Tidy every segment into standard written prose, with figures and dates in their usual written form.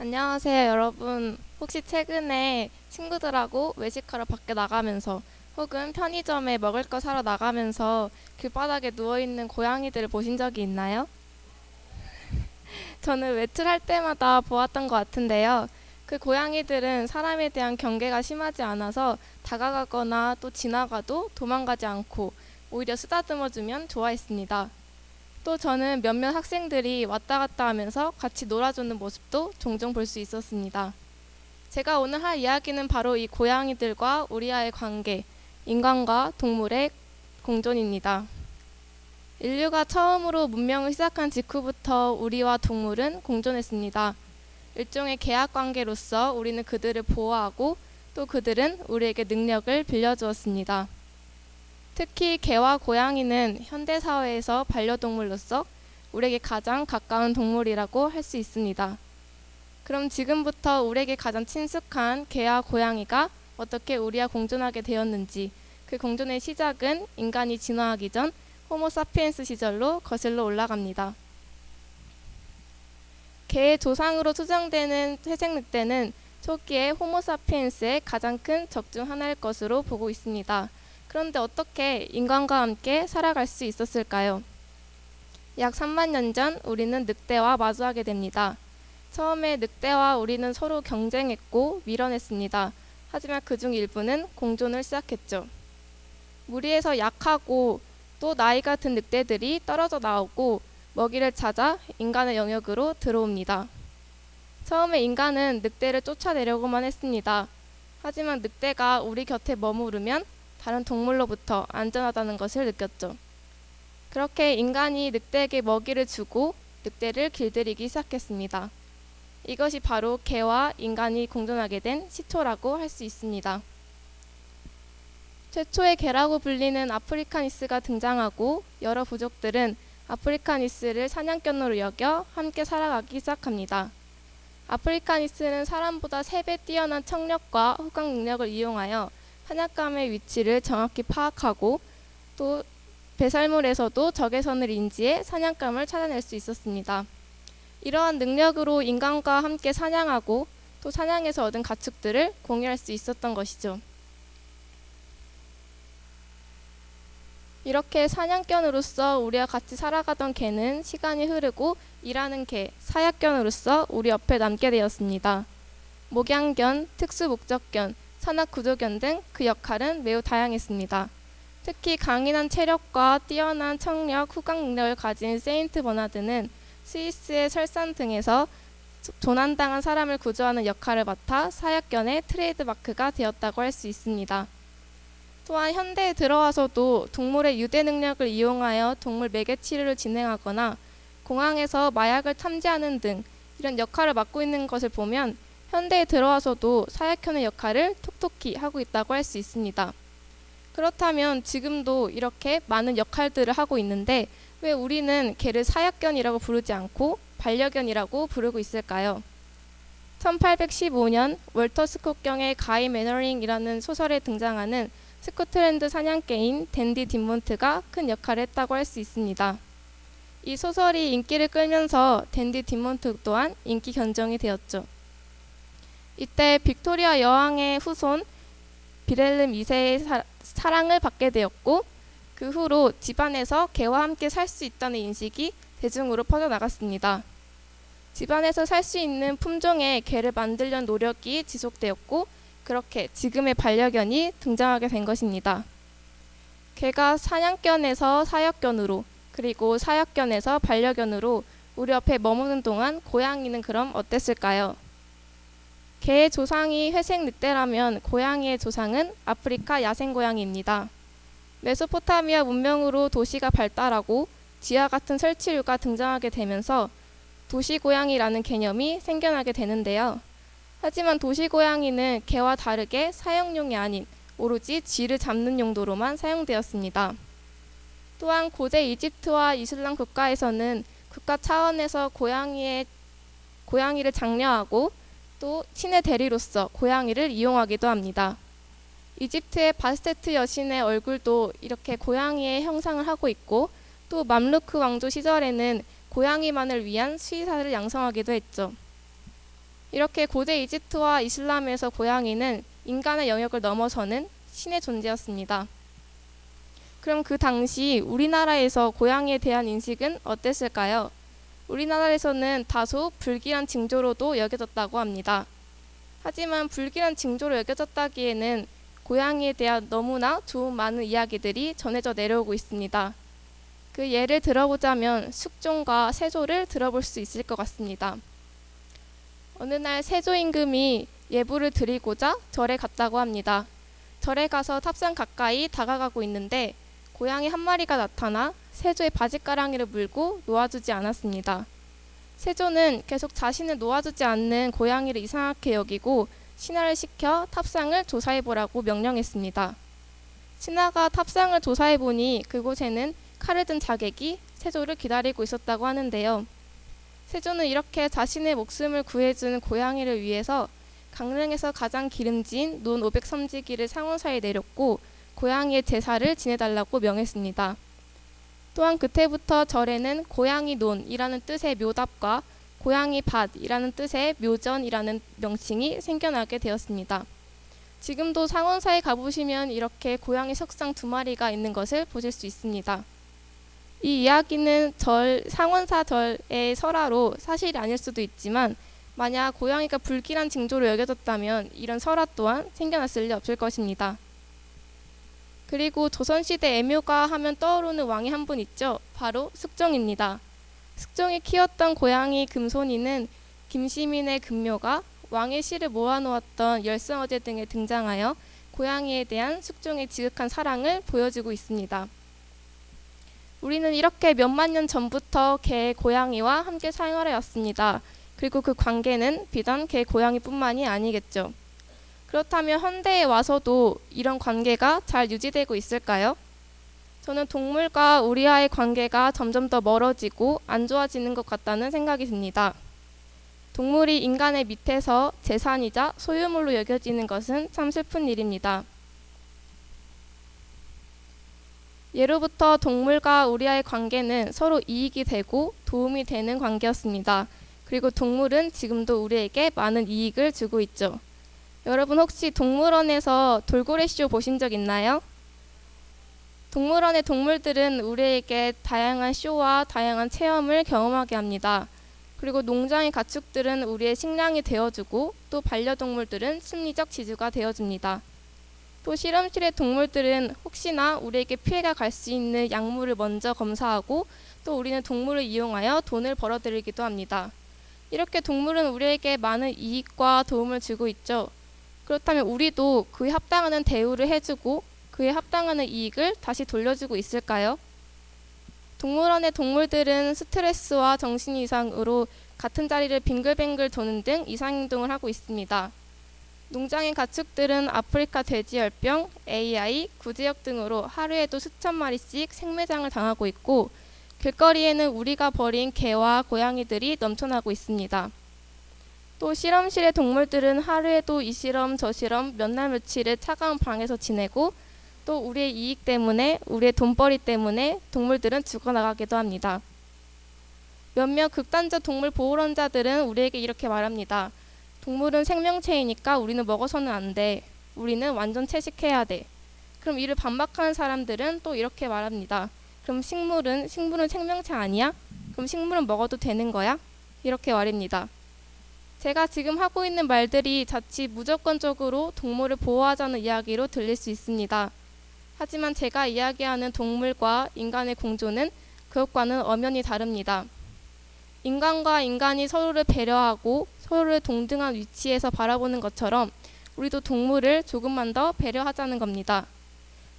안녕하세요, 여러분. 혹시 최근에 친구들하고 외식하러 밖에 나가면서 혹은 편의점에 먹을 거 사러 나가면서 길바닥에 누워있는 고양이들을 보신 적이 있나요? 저는 외출할 때마다 보았던 것 같은데요. 그 고양이들은 사람에 대한 경계가 심하지 않아서 다가가거나 또 지나가도 도망가지 않고 오히려 쓰다듬어주면 좋아했습니다. 또 저는 몇몇 학생들이 왔다 갔다 하면서 같이 놀아주는 모습도 종종 볼 수 있었습니다. 제가 오늘 할 이야기는 바로 이 고양이들과 우리와의 관계, 인간과 동물의 공존입니다. 인류가 처음으로 문명을 시작한 직후부터 우리와 동물은 공존했습니다. 일종의 계약 관계로서 우리는 그들을 보호하고 또 그들은 우리에게 능력을 빌려주었습니다. 특히 개와 고양이는 현대사회에서 반려동물로서 우리에게 가장 가까운 동물이라고 할 수 있습니다. 그럼 지금부터 우리에게 가장 친숙한 개와 고양이가 어떻게 우리와 공존하게 되었는지, 그 공존의 시작은 인간이 진화하기 전 호모사피엔스 시절로 거슬러 올라갑니다. 개의 조상으로 추정되는 회색 늑대는 초기에 호모사피엔스의 가장 큰 적 중 하나일 것으로 보고 있습니다. 그런데 어떻게 인간과 함께 살아갈 수 있었을까요? 약 3만 년 전 우리는 늑대와 마주하게 됩니다. 처음에 늑대와 우리는 서로 경쟁했고 밀어냈습니다. 하지만 그중 일부는 공존을 시작했죠. 무리에서 약하고 또 나이가 든 늑대들이 떨어져 나오고 먹이를 찾아 인간의 영역으로 들어옵니다. 처음에 인간은 늑대를 쫓아내려고만 했습니다. 하지만 늑대가 우리 곁에 머무르면 다른 동물로부터 안전하다는 것을 느꼈죠. 그렇게 인간이 늑대에게 먹이를 주고 늑대를 길들이기 시작했습니다. 이것이 바로 개와 인간이 공존하게 된 시초라고 할 수 있습니다. 최초의 개라고 불리는 아프리카니스가 등장하고 여러 부족들은 아프리카니스를 사냥견으로 여겨 함께 살아가기 시작합니다. 아프리카니스는 사람보다 3배 뛰어난 청력과 후각 능력을 이용하여 사냥감의 위치를 정확히 파악하고 또 배설물에서도 적외선을 인지해 사냥감을 찾아낼 수 있었습니다. 이러한 능력으로 인간과 함께 사냥하고 또 사냥에서 얻은 가축들을 공유할 수 있었던 것이죠. 이렇게 사냥견으로서 우리와 같이 살아가던 개는 시간이 흐르고 일하는 개, 사약견으로서 우리 옆에 남게 되었습니다. 목양견, 특수목적견, 산악구조견 등 그 역할은 매우 다양했습니다. 특히 강인한 체력과 뛰어난 청력, 후각 능력을 가진 세인트 버나드는 스위스의 설산 등에서 조난당한 사람을 구조하는 역할을 맡아 사약견의 트레이드마크가 되었다고 할 수 있습니다. 또한 현대에 들어와서도 동물의 유대 능력을 이용하여 동물 매개 치료를 진행하거나 공항에서 마약을 탐지하는 등 이런 역할을 맡고 있는 것을 보면 현대에 들어와서도 사약견의 역할을 톡톡히 하고 있다고 할 수 있습니다. 그렇다면 지금도 이렇게 많은 역할들을 하고 있는데 왜 우리는 개를 사약견이라고 부르지 않고 반려견이라고 부르고 있을까요? 1815년 월터 스콧경의 가이 매너링이라는 소설에 등장하는 스코틀랜드 사냥개인 댄디 딘몬트가 큰 역할을 했다고 할 수 있습니다. 이 소설이 인기를 끌면서 댄디 딘몬트 또한 인기 견정이 되었죠. 이때 빅토리아 여왕의 후손 비렐름 2세의 사랑을 받게 되었고 그 후로 집안에서 개와 함께 살 수 있다는 인식이 대중으로 퍼져나갔습니다. 집안에서 살 수 있는 품종의 개를 만들려는 노력이 지속되었고 그렇게 지금의 반려견이 등장하게 된 것입니다. 개가 사냥견에서 사역견으로 그리고 사역견에서 반려견으로 우리 옆에 머무는 동안 고양이는 그럼 어땠을까요? 개의 조상이 회색 늑대라면 고양이의 조상은 아프리카 야생고양이입니다. 메소포타미아 문명으로 도시가 발달하고 지하 같은 설치류가 등장하게 되면서 도시고양이라는 개념이 생겨나게 되는데요. 하지만 도시고양이는 개와 다르게 사육용이 아닌 오로지 쥐를 잡는 용도로만 사용되었습니다. 또한 고대 이집트와 이슬람 국가에서는 국가 차원에서 고양이를 장려하고 또 신의 대리로서 고양이를 이용하기도 합니다. 이집트의 바스테트 여신의 얼굴도 이렇게 고양이의 형상을 하고 있고 또 맘루크 왕조 시절에는 고양이만을 위한 수의사를 양성하기도 했죠. 이렇게 고대 이집트와 이슬람에서 고양이는 인간의 영역을 넘어서는 신의 존재였습니다. 그럼 그 당시 우리나라에서 고양이에 대한 인식은 어땠을까요? 우리나라에서는 다소 불길한 징조로도 여겨졌다고 합니다. 하지만 불길한 징조로 여겨졌다기에는 고양이에 대한 너무나 좋은 많은 이야기들이 전해져 내려오고 있습니다. 그 예를 들어보자면 숙종과 세조를 들어볼 수 있을 것 같습니다. 어느 날 세조 임금이 예불을 드리고자 절에 갔다고 합니다. 절에 가서 탑상 가까이 다가가고 있는데 고양이 한 마리가 나타나 세조의 바짓가랑이를 물고 놓아주지 않았습니다. 세조는 계속 자신을 놓아주지 않는 고양이를 이상하게 여기고 신하를 시켜 탑상을 조사해보라고 명령했습니다. 신하가 탑상을 조사해보니 그곳에는 칼을 든 자객이 세조를 기다리고 있었다고 하는데요. 세조는 이렇게 자신의 목숨을 구해준 고양이를 위해서 강릉에서 가장 기름진 논 503지기를 상원사에 내렸고 고양이의 제사를 지내달라고 명했습니다. 또한 그때부터 절에는 고양이 논이라는 뜻의 묘답과 고양이 밭이라는 뜻의 묘전이라는 명칭이 생겨나게 되었습니다. 지금도 상원사에 가보시면 이렇게 고양이 석상 2마리가 있는 것을 보실 수 있습니다. 이 이야기는 상원사 절의 설화로 사실이 아닐 수도 있지만 만약 고양이가 불길한 징조로 여겨졌다면 이런 설화 또한 생겨났을 리 없을 것입니다. 그리고 조선시대 애묘가 하면 떠오르는 왕이 한 분 있죠. 바로 숙종입니다. 숙종이 키웠던 고양이 금손이는 김시민의 금묘가, 왕의 시를 모아놓았던 열성어제 등에 등장하여 고양이에 대한 숙종의 지극한 사랑을 보여주고 있습니다. 우리는 이렇게 몇만 년 전부터 개, 고양이와 함께 생활해 왔습니다. 그리고 그 관계는 비단 개, 고양이뿐만이 아니겠죠. 그렇다면 현대에 와서도 이런 관계가 잘 유지되고 있을까요? 저는 동물과 우리와의 관계가 점점 더 멀어지고 안 좋아지는 것 같다는 생각이 듭니다. 동물이 인간의 밑에서 재산이자 소유물로 여겨지는 것은 참 슬픈 일입니다. 예로부터 동물과 우리와의 관계는 서로 이익이 되고 도움이 되는 관계였습니다. 그리고 동물은 지금도 우리에게 많은 이익을 주고 있죠. 여러분 혹시 동물원에서 돌고래쇼 보신 적 있나요? 동물원의 동물들은 우리에게 다양한 쇼와 다양한 체험을 경험하게 합니다. 그리고 농장의 가축들은 우리의 식량이 되어주고 또 반려동물들은 심리적 지주가 되어줍니다. 또 실험실의 동물들은 혹시나 우리에게 피해가 갈 수 있는 약물을 먼저 검사하고 또 우리는 동물을 이용하여 돈을 벌어들이기도 합니다. 이렇게 동물은 우리에게 많은 이익과 도움을 주고 있죠. 그렇다면 우리도 그에 합당하는 대우를 해주고 그에 합당하는 이익을 다시 돌려주고 있을까요? 동물원의 동물들은 스트레스와 정신 이상으로 같은 자리를 빙글빙글 도는 등 이상행동을 하고 있습니다. 농장의 가축들은 아프리카 돼지열병, AI, 구제역 등으로 하루에도 수천 마리씩 생매장을 당하고 있고 길거리에는 우리가 버린 개와 고양이들이 넘쳐나고 있습니다. 또 실험실의 동물들은 하루에도 이 실험 저 실험 몇 날 며칠을 차가운 방에서 지내고 또 우리의 이익 때문에 우리의 돈벌이 때문에 동물들은 죽어나가기도 합니다. 몇몇 극단적 동물 보호론자들은 우리에게 이렇게 말합니다. 동물은 생명체이니까 우리는 먹어서는 안 돼. 우리는 완전 채식해야 돼. 그럼 이를 반박하는 사람들은 또 이렇게 말합니다. 그럼 식물은 생명체 아니야? 그럼 식물은 먹어도 되는 거야? 이렇게 말입니다. 제가 지금 하고 있는 말들이 자칫 무조건적으로 동물을 보호하자는 이야기로 들릴 수 있습니다. 하지만 제가 이야기하는 동물과 인간의 공존은 그것과는 엄연히 다릅니다. 인간과 인간이 서로를 배려하고 서로를 동등한 위치에서 바라보는 것처럼 우리도 동물을 조금만 더 배려하자는 겁니다.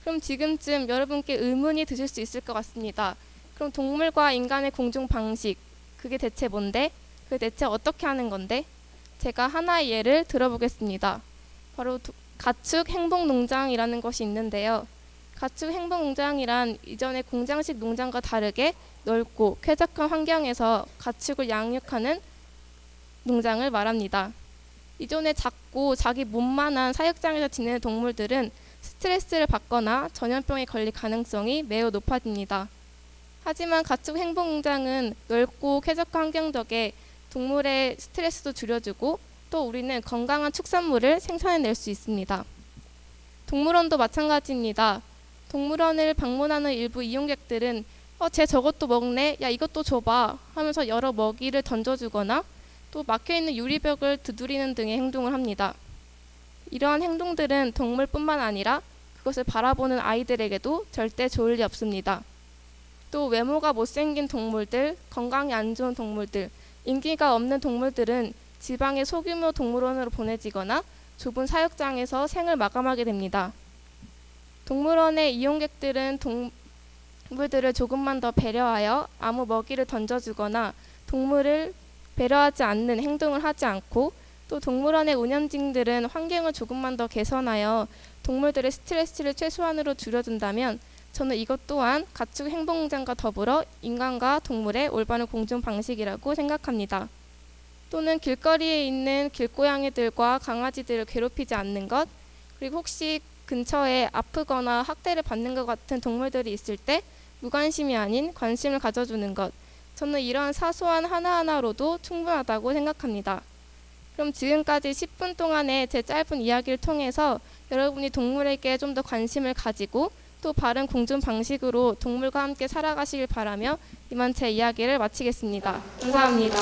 그럼 지금쯤 여러분께 의문이 드실 수 있을 것 같습니다. 그럼 동물과 인간의 공존 방식, 그게 대체 뭔데? 그게 대체 어떻게 하는 건데? 제가 하나의 예를 들어보겠습니다. 바로 가축 행복농장이라는 것이 있는데요. 가축 행복농장이란 이전의 공장식 농장과 다르게 넓고 쾌적한 환경에서 가축을 양육하는 농장을 말합니다. 이전에 작고 자기 몸만한 사육장에서 지내는 동물들은 스트레스를 받거나 전염병에 걸릴 가능성이 매우 높아집니다. 하지만 가축 행복농장은 넓고 쾌적한 환경 덕에 동물의 스트레스도 줄여주고 또 우리는 건강한 축산물을 생산해낼 수 있습니다. 동물원도 마찬가지입니다. 동물원을 방문하는 일부 이용객들은 쟤 저것도 먹네, 야 이것도 줘봐 하면서 여러 먹이를 던져주거나 또 막혀있는 유리벽을 두드리는 등의 행동을 합니다. 이러한 행동들은 동물뿐만 아니라 그것을 바라보는 아이들에게도 절대 좋을 리 없습니다. 또 외모가 못생긴 동물들, 건강이 안 좋은 동물들, 인기가 없는 동물들은 지방의 소규모 동물원으로 보내지거나 좁은 사육장에서 생을 마감하게 됩니다. 동물원의 이용객들은 동물들을 조금만 더 배려하여 아무 먹이를 던져주거나 동물을 배려하지 않는 행동을 하지 않고, 또 동물원의 운영진들은 환경을 조금만 더 개선하여 동물들의 스트레스를 최소한으로 줄여준다면 저는 이것 또한 가축 행동공장과 더불어 인간과 동물의 올바른 공존 방식이라고 생각합니다. 또는 길거리에 있는 길고양이들과 강아지들을 괴롭히지 않는 것, 그리고 혹시 근처에 아프거나 학대를 받는 것 같은 동물들이 있을 때 무관심이 아닌 관심을 가져주는 것, 저는 이러한 사소한 하나하나로도 충분하다고 생각합니다. 그럼 지금까지 10분 동안의 제 짧은 이야기를 통해서 여러분이 동물에게 좀 더 관심을 가지고 또 바른 공존 방식으로 동물과 함께 살아가시길 바라며 이만 제 이야기를 마치겠습니다. 감사합니다.